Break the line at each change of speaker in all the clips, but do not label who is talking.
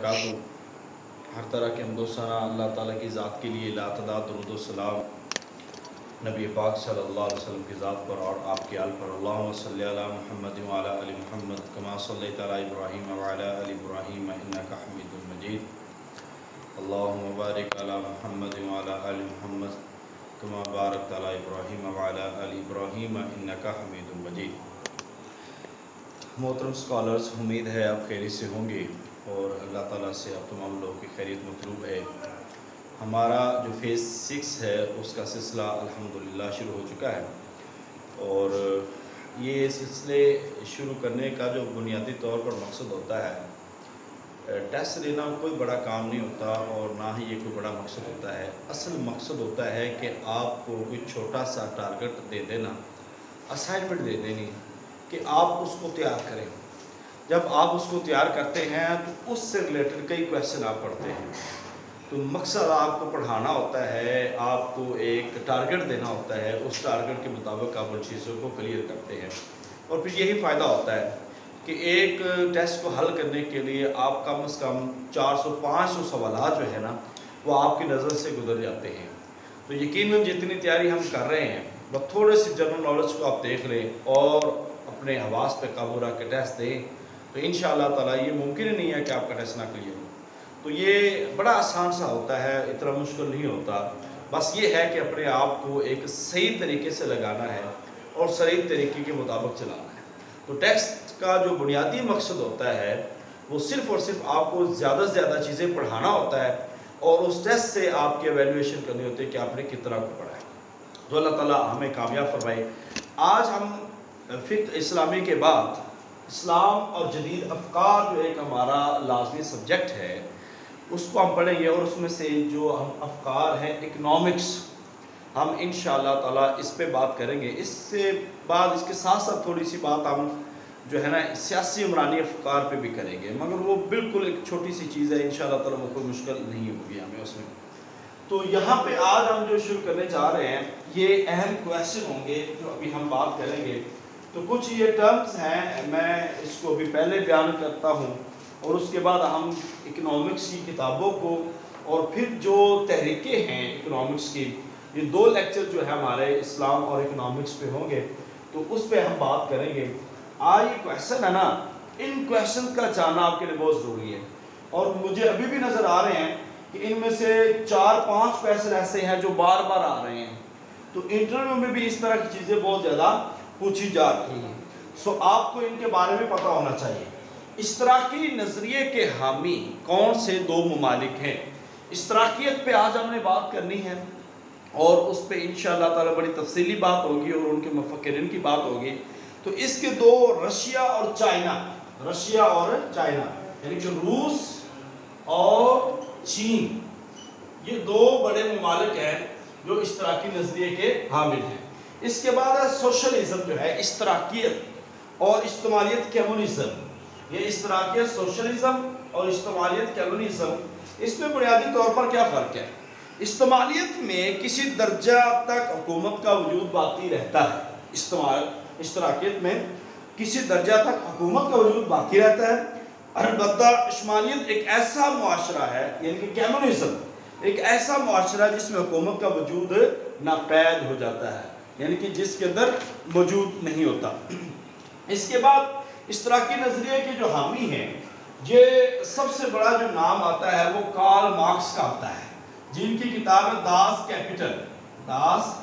वबरकातुहू। हर तरह के हम्दो सना अल्लाह ताला की ज़ात के लिए, लातदात दुरूद व सलाम नबी पाक सल्लल्लाहु अलैहि वसल्लम की ज़ात पर और आपके आल पर। अल्लाहुम्मा सल्लि अला मुहम्मद व अला आलि मुहम्मद कमा सल्लैता अला इब्राहीम व अला आलि इब्राहीम इन्नका हमीदुम मजीद। अल्लाहुम्मा बारिक अला मुहम्मद व अला आलि मुहम्मद कमा बारकता अला इब्राहीम व अला आलि इब्राहीम इन्नका हमीदुम मजीद। मोहतरम स्कॉलर्स, उम्मीद है आप खैरियत से होंगे और अल्लाह ताला से आप तमाम लोगों की खैरियत मतलूब है। हमारा जो फेज़ 6 है उसका सिलसिला अल्हम्दुलिल्लाह शुरू हो चुका है और ये सिलसिले शुरू करने का जो बुनियादी तौर पर मकसद होता है, टेस्ट लेना कोई बड़ा काम नहीं होता और ना ही ये कोई बड़ा मकसद होता है। असल मकसद होता है कि आपको कोई छोटा सा टारगेट दे देना, असाइनमेंट दे देनी कि आप उसको तैयार करें। जब आप उसको तैयार करते हैं तो उससे रिलेटेड कई क्वेश्चन आप पढ़ते हैं। तो मकसद आपको पढ़ाना होता है, आपको एक टारगेट देना होता है, उस टारगेट के मुताबिक आप उन चीज़ों को क्लियर करते हैं और फिर यही फ़ायदा होता है कि एक टेस्ट को हल करने के लिए आप कम से कम 400-500 सवाल जो है ना वो आपकी नज़र से गुजर जाते हैं। तो यकीनन जितनी तैयारी हम कर रहे हैं वो थोड़े से जनरल नॉलेज को आप देख लें और अपने हवास पे काबू रख के टेस्ट दें तो इंशाअल्लाह ताला ये मुमकिन ही नहीं है कि आपका टेस्ट ना क्लियर हो। तो ये बड़ा आसान सा होता है, इतना मुश्किल नहीं होता। बस ये है कि अपने आप को एक सही तरीके से लगाना है और सही तरीके के मुताबिक चलाना है। तो टेस्ट का जो बुनियादी मकसद होता है वो सिर्फ़ और सिर्फ आपको ज़्यादा से ज़्यादा चीज़ें पढ़ाना होता है और उस टेस्ट से आपकी एवेल्यूएशन करनी होती है कि आपने कितना को पढ़ा है। तो अल्लाह ताला हमें कामयाब फरमाए। आज हम फ़िक़्ह इस्लामी के बाद इस्लाम और जदीद अफ़कार जो एक हमारा लाजमी सब्जेक्ट है उसको हम पढ़ेंगे और उसमें से जो हम अफ़कार हैं इकनॉमिक्स, हम इंशाअल्लाह ताला इस पे बात करेंगे। इससे बाद इसके साथ साथ थोड़ी सी बात हम जो है ना सियासी उमरानी अफ़कार पे भी करेंगे, मगर वो बिल्कुल एक छोटी सी चीज़ है, इंशाअल्लाह ताला वो कोई मुश्किल नहीं होगी हमें उसमें। तो यहाँ पे आज हम जो शुरू करने जा रहे हैं ये अहम क्वेश्चन होंगे जो अभी हम बात करेंगे। तो कुछ ये टर्म्स हैं, मैं इसको अभी पहले बयान करता हूँ और उसके बाद हम इकनॉमिक्स की किताबों को और फिर जो तहरीकें हैं इकनॉमिक्स की, ये 2 लेक्चर जो है हमारे इस्लाम और इकनॉमिक्स पे होंगे तो उस पर हम बात करेंगे। आज ये क्वेश्चन है ना, इन क्वेश्चन का जानना आपके लिए बहुत ज़रूरी है और मुझे अभी भी नज़र आ रहे हैं कि इनमें से 4-5 क्वेश्चन ऐसे हैं जो बार बार आ रहे हैं। तो इंटरव्यू में भी इस तरह की चीज़ें बहुत ज़्यादा पूछी जा रही हैं। सो आपको इनके बारे में पता होना चाहिए। इश्तराकी नज़रिए के हामी कौन से 2 ममालिक हैं, इश्तराकियत पे आज हमने बात करनी है और उस पर इंशाअल्लाह ताला बड़ी तफसीली बात होगी और उनके मुफक्किरीन की बात होगी। तो इसके 2 रशिया और चाइना, रशिया और चाइना यानी कि रूस और चीन, ये 2 बड़े ममालिक हैं जो इश्तराकी नज़रिए के हामिल हैं। इसके बाद सोशलिज्म जो है, इश्तराकियत और इज्तिमाइयत कम्युनिज्म, ये इश्तराकियत सोशलिज्म और इज्तिमाइयत कम्युनिज्म, इसमें बुनियादी तौर पर क्या फ़र्क है? इज्तिमाइयत में किसी दर्जा तक हुकूमत का वजूद बाकी रहता है, इश्तराकियत में किसी दर्जा तक हुकूमत का वजूद बाकी रहता है। अलबत्ता इज्तिमाइयत एक ऐसा मुआशरा है यानी कि कम्युनिज्म एक ऐसा मुआशरा है जिसमें हुकूमत का वजूद नापैद हो जाता है, यानी कि जिसके अंदर मौजूद नहीं होता। इसके बाद इश्तराकी नज़रिए के जो हामी हैं, ये सबसे बड़ा जो नाम आता है वो कार्ल मार्क्स का आता है, जिनकी किताब है दास कैपिटल। दास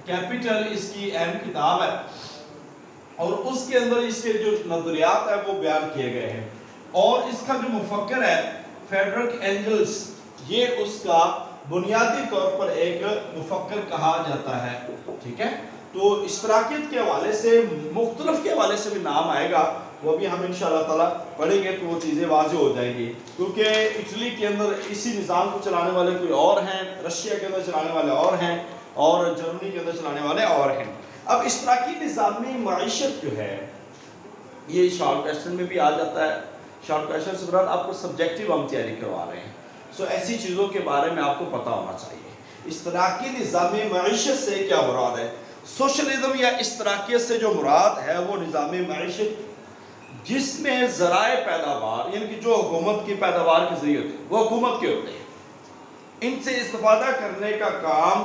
कैपिटल इसकी अहम किताब है और उसके अंदर इसके जो नज़रियात है वो बयान किए गए हैं और इसका जो मुफक्किर है फ्रेडरिक एंजल्स, ये उसका बुनियादी तौर पर एक मुफक्किर कहा जाता है। ठीक है, तो इश्तराकियत के हवाले से मुख्तलिफ के हवाले से भी नाम आएगा, वो भी हम इंशाअल्लाह ताला पढ़ेंगे तो वो चीज़ें वाज़ेह हो जाएंगी। क्योंकि इटली के अंदर इसी निज़ाम को चलाने वाले कोई और हैं, रशिया के अंदर चलाने वाले और हैं और जर्मनी के अंदर चलाने वाले और हैं। अब इश्तराकी निज़ामी मईशत जो है ये शॉर्ट क्वेश्चन में भी आ जाता है। शॉर्ट क्वेश्चन से बराबर आपको सब्जेक्टिव हम तैयारी करवा रहे हैं। सो ऐसी चीज़ों के बारे में आपको पता होना चाहिए। इश्तराकी निज़ामी मईशत से क्या मुराद है? सोशलिज्म या इश्तराकियत से जो मुराद है वो निज़ामी मईशत جس میں ذرائع پیداوار یعنی کہ جو حکومت کی پیداوار کے ذریعے ہوتے ہیں وہ حکومت کے ہوتے ہیں، ان سے استفادہ کرنے کا کام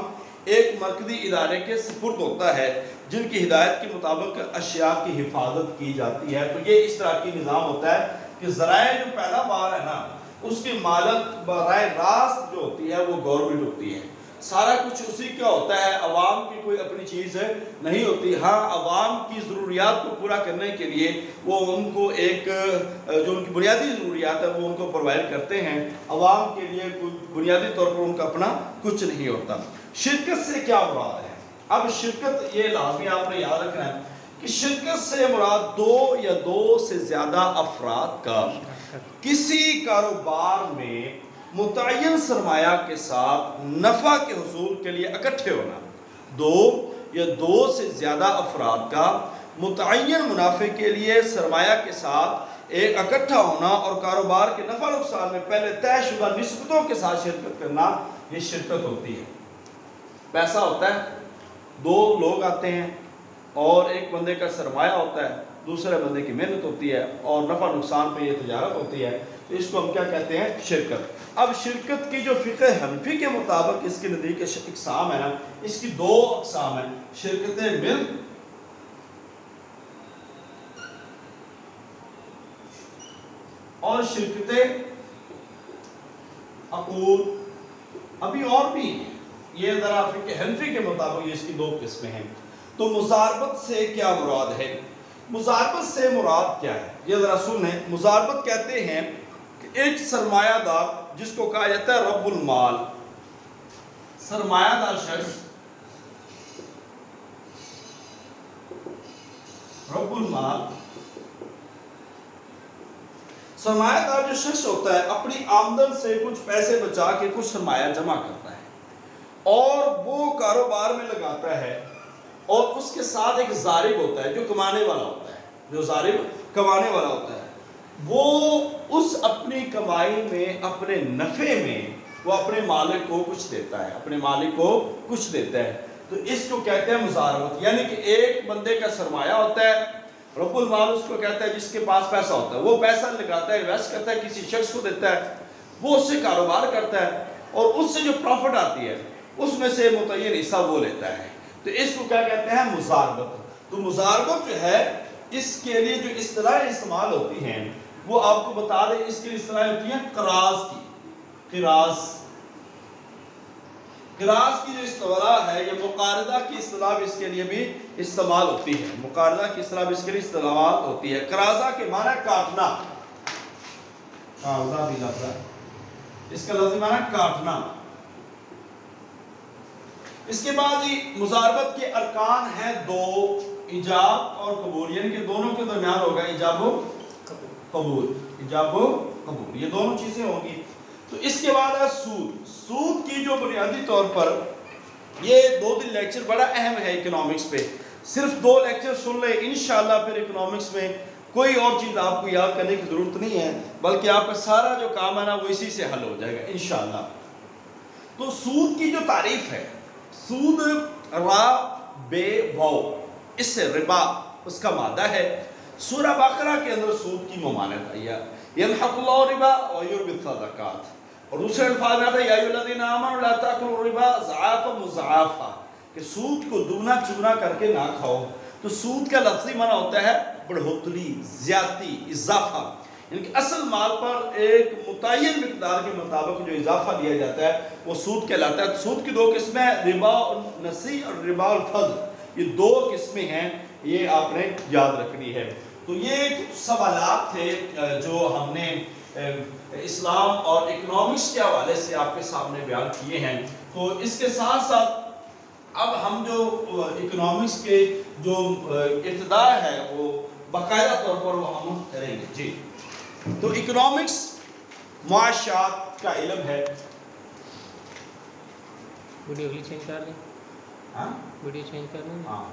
ایک مرکزی ادارے کے سپرد ہوتا ہے جن کی ہدایت کے مطابق اشیاء کی حفاظت کی جاتی ہے۔ تو یہ اس طرح کی نظام ہوتا ہے کہ ذرائع جو پیداوار ہے نا اس کی مالک براہ راست جو ہوتی ہے وہ گورنمنٹ ہوتی ہے، سارا کچھ اسی کا ہوتا ہے، عوام کی کوئی اپنی چیز نہیں ہوتی۔ ہاں عوام کی ضروریات کو پورا کرنے کے لیے وہ ان کو ایک جو ان کی بنیادی ضروریات ہے وہ ان کو پرووائڈ کرتے ہیں، عوام کے لیے کوئی بنیادی طور پر ان کا اپنا کچھ نہیں ہوتا۔ شرکت سے کیا مراد ہے؟ اب شرکت یہ لازمی آپ نے یاد رکھنا ہے کہ شرکت سے مراد دو یا دو سے زیادہ افراد کا کسی کاروبار میں متعین سرمایہ کے ساتھ نفع کے حصول کے لیے اکٹھے ہونا، دو یا دو سے زیادہ افراد کا متعین منافع کے لیے سرمایہ کے ساتھ ایک اکٹھا ہونا اور کاروبار کے نفع نقصان میں پہلے طے شدہ نسبتوں کے ساتھ شرکت کرنا، یہ شرکت ہوتی ہے۔ پیسہ ہوتا ہے، دو لوگ آتے ہیں اور ایک بندے کا سرمایہ ہوتا ہے، دوسرے بندے کی محنت ہوتی ہے اور نفع نقصان پہ یہ تجارت ہوتی ہے، تو اس کو ہم کیا کہتے ہیں؟ شرکت۔ اب شرکت کی جو فقہ حنفی کے مطابق اس کے نزدیک اقسام ہے نا، اس کی دو اقسام ہیں، شرکت ملک اور شرکت عقود۔ ابھی اور بھی یہ ذرا فقہ حنفی کے مطابق یہ اس کی دو قسمیں ہیں۔ تو مزاربت سے کیا مراد ہے؟ مزاربت سے مراد کیا ہے یہ ذرا سنیں۔ مزاربت کہتے ہیں کہ ایک سرمایہ دار جس کو کہا جاتا ہے رب المال، سرمایہ دار شخص، رب المال سرمایہ دار جو شخص ہوتا ہے اپنی آمدن سے کچھ پیسے بچا کے کچھ سرمایہ جمع کرتا ہے اور وہ کاروبار میں لگاتا ہے، اور اس کے ساتھ ایک ضارب ہوتا ہے جو کمانے والا ہوتا ہے، جو ضارب کمانے والا ہوتا ہے، وہ اس اپنی کمائی میں اپنے نفع میں وہ اپنے مالک کو کچھ دیتا ہے، اپنے مالک کو کچھ دیتا ہے، تو اس کو کہتے ہیں مزاربت۔ یعنی کہ ایک بندے کا سرمایہ ہوتا ہے، رب المال اس کو کہتا ہے جس کے پاس پیسہ ہوتا ہے، وہ پیسہ لگاتا ہے، انویسٹ کرتا ہے، کسی شخص کو دیتا ہے، وہ اس سے کاروبار کرتا ہے اور اس سے جو پروفٹ آتی ہے اس میں سے متعین حصہ وہ لیتا ہے، تو اس کو کیا کہتے ہیں؟ مزاربت۔ تو مزاربت جو ہے اس کے لیے جو اصطلاحیں استعمال ہوتی ہیں وہ آپ کو بتا دیں، اس کی اصطلاحیں ہوتی ہیں قراض کی، قراض کی جو اصطلاح ہے یہ مقارضہ کی اصطلاح اس کے لیے بھی استعمال ہوتی ہے، مقارضہ کی اصطلاح اس کے لیے استعمال ہوتی ہے۔ قراضہ کے معنی کاٹنا، قراضہ بھی لفظ ہے، اس کا لفظی معنی کاٹنا۔ اس کے بعد مزاربت کے ارکان ہیں دو، ایجاب اور قبول، یعنی کہ دونوں کے درمیان ہوگا ایجاب و قبول، ایجاب و قبول، یہ دونوں چیزیں ہوں گی۔ تو اس کے بعد ہے سود۔ سود کی جو بنیادی طور پر یہ 2 دن لیکچر بڑا اہم ہے اکنامکس پہ، صرف 2 لیکچر سن لیں انشاءاللہ، پھر اکنامکس میں کوئی اور چیز آپ کو یاد کرنے کی ضرورت نہیں ہے، بلکہ آپ کا سارا جو کام ہے نا وہ اسی سے حل ہو جائے گا انشاءاللہ۔ تو سود کی جو تعریف ہے، سود را بے واو، اس سے ربا اس کا مادہ ہے۔ سورہ بقرہ کے اندر سود کی ممانعت آئی ہے، یمحق اللہ ربا ویربی الصدقات، اور دوسرے الفاظ میں آتا ہے یا ایھا الذین آمنوا لا تاکلوا الربا ضعافا مضاعفا، کہ سود کو دوگنا چگنا کر کے نہ کھاؤ۔ تو سود کا لفظی معنی ہوتا ہے بڑھوتری، زیادتی، اضافہ، یعنی کہ اصل مال پر ایک متعین مقدار کے مطابق جو اضافہ دیا جاتا ہے وہ سود کہلاتا ہے۔ سود کی 2 قسمیں ہیں، ربا النسی اور ربا الفضل، یہ 2 قسمیں ہیں، یہ آپ نے یاد رکھنی ہے۔ تو یہ سوالات تھے جو ہم نے اسلام اور اکنامکس کے حوالے سے آپ کے سامنے بیان کیے ہیں۔ تو اس کے ساتھ ساتھ اب ہم جو اکنامکس کے جو ابتدا ہے وہ باقاعدہ طور پر وہ ہم کریں گے۔ جی، تو اکنامکس معاشیات کا علم ہے۔
ویڈیو چینج کر لیں،
ہاں
ویڈیو چینج کر لیں۔
ہاں